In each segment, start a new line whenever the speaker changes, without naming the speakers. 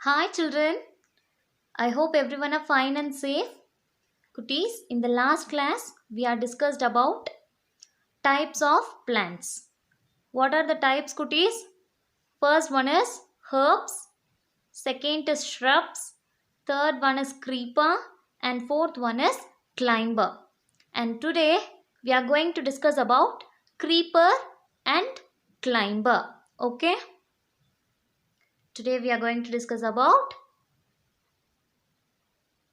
Hi children, I hope everyone are fine and safe. Cuties, in the last class we are discussed about types of plants. What are the types, cuties? First one is herbs, second is shrubs, third one is creeper and fourth one is climber. And today we are going to discuss about creeper and climber. Okay? Today we are going to discuss about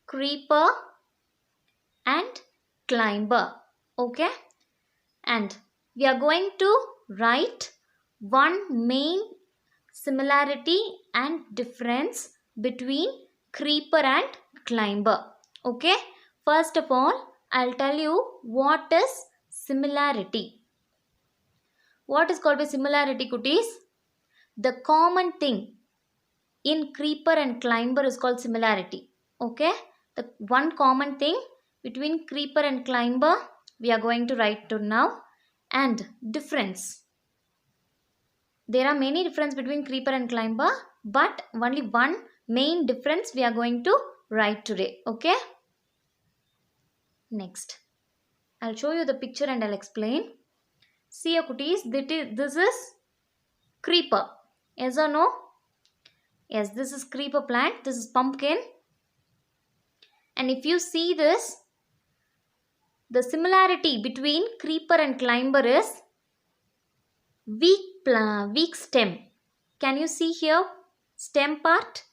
creeper and climber. Okay, and we are going to write one main similarity and difference between creeper and climber. Okay, first of all I'll tell you what is similarity. What is called by similarity, cuties? The common thing in creeper and climber is called similarity. Okay, the one common thing between creeper and climber we are going to write to now. And difference, there are many difference between creeper and climber, but only one main difference we are going to write today. Okay, next I'll show you the picture and I'll explain. See your cuties, this is creeper. Yes or no? Yes, this is creeper plant. This is pumpkin. And if you see this, the similarity between creeper and climber is weak stem. Can you see here stem part?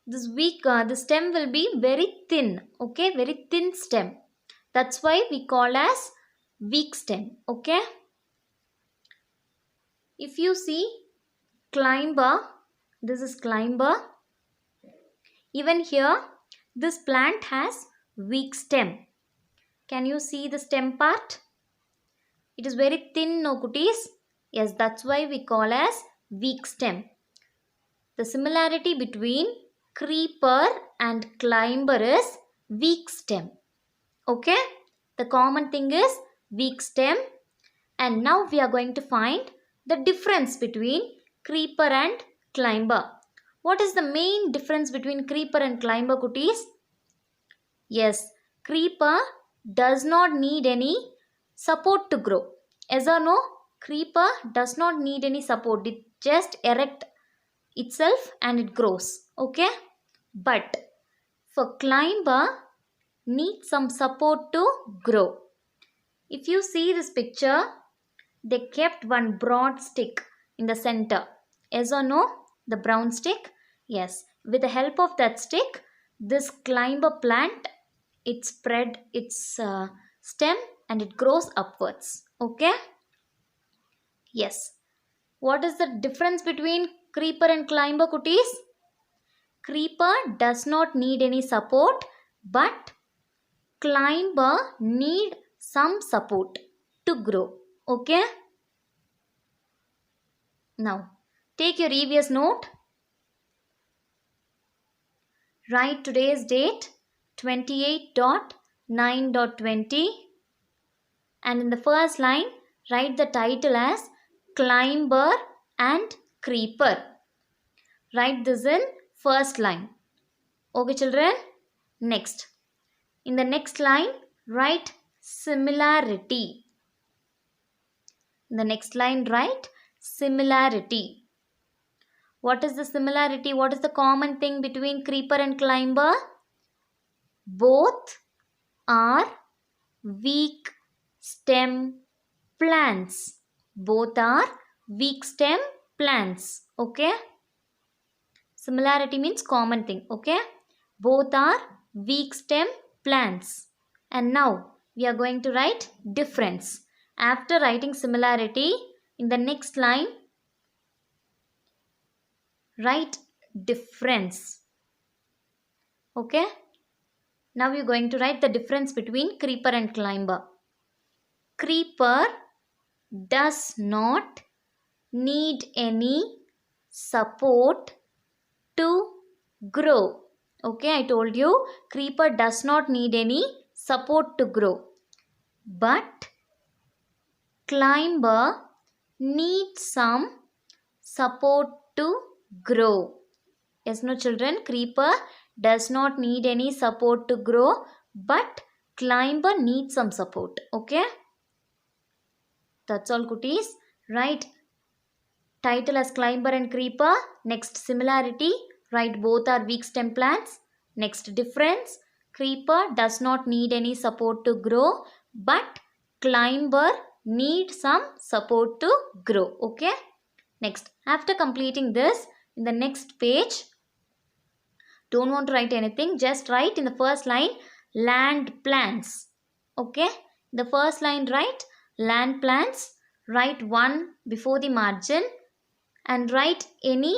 This the stem will be very thin. Okay, very thin stem. That's why we call as weak stem. Okay. If you see climber, this is climber. Even here, this plant has weak stem. Can you see the stem part? It is very thin, no cuties? Yes, that's why we call as weak stem. The similarity between creeper and climber is weak stem. Okay? The common thing is weak stem. And now we are going to find the difference between creeper and climber. What is the main difference between creeper and climber, cuties? Yes, creeper does not need any support to grow. Yes or no? Creeper does not need any support. It just erect itself and it grows. Okay? But for climber, needs some support to grow. If you see this picture, they kept one broad stick in the center. Yes or no? The brown stick? Yes. With the help of that stick, this climber plant, it spread its stem and it grows upwards. Okay? Yes. What is the difference between creeper and climber, cuties? Creeper does not need any support, but climber need some support to grow. Okay? Now, take your EVS note. Write today's date 28.9.20 and in the first line write the title as Climber and Creeper. Write this in first line. Okay children? Next. In the next line write similarity. In the next line write similarity. What is the similarity? What is the common thing between creeper and climber? Both are weak stem plants. Both are weak stem plants. Okay. Similarity means common thing. Okay. Both are weak stem plants. And now we are going to write difference. After writing similarity, in the next line, write difference. Okay. Now we are going to write the difference between creeper and climber. Creeper does not need any support to grow. Okay, I told you creeper does not need any support to grow. But climber needs some support to grow. Yes, no children, creeper does not need any support to grow, but climber needs some support. Okay, that's all cuties. Right, title as climber and creeper. Next, similarity, write both are weak stem plants. Next, difference, creeper does not need any support to grow, but climber needs some support to grow. Okay, next, after completing this, in the next page, don't want to write anything, just write in the first line land plants. Okay, the first line write land plants, write one before the margin and write any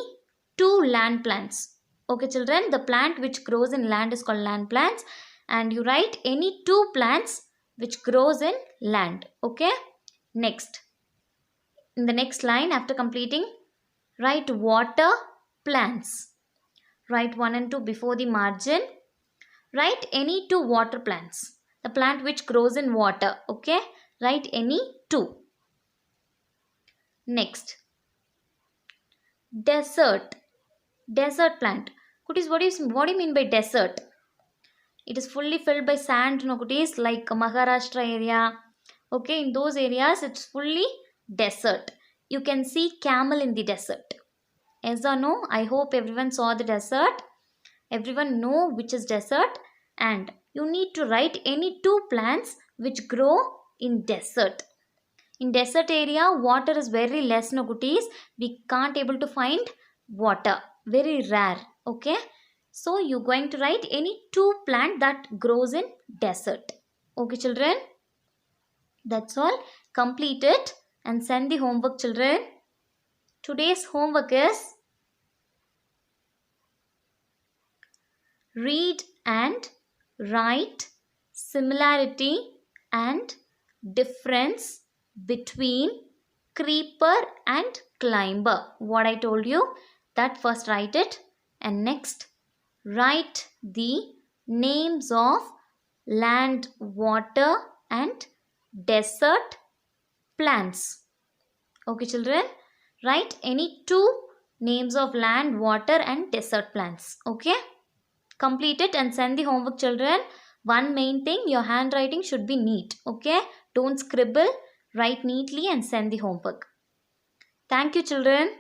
two land plants. Okay children, the plant which grows in land is called land plants, and you write any two plants which grows in land. Okay, next, in the next line after completing, write water plants, write 1 and 2 before the margin, write any two water plants, the plant which grows in water. Okay, write any two. Next, desert plant. Kutis, what do you mean by desert? It is fully filled by sand, no kutis, like Maharashtra area. Okay, in those areas it's fully desert. You can see camel in the desert. Yes or no? I hope everyone saw the desert. Everyone know which is desert, and you need to write any two plants which grow in desert. In desert area, water is very less, no kutis. We can't able to find water. Very rare. Okay. So you're going to write any two plant that grows in desert. Okay children. That's all. Complete it and send the homework children. Today's homework is read and write similarity and difference between creeper and climber. What I told you, that first write it, and next write the names of land, water and desert plants. Okay children, write any two names of land, water and desert plants. Okay, complete it and send the homework children. One main thing, your handwriting should be neat. Okay, don't scribble, write neatly and send the homework. Thank you children.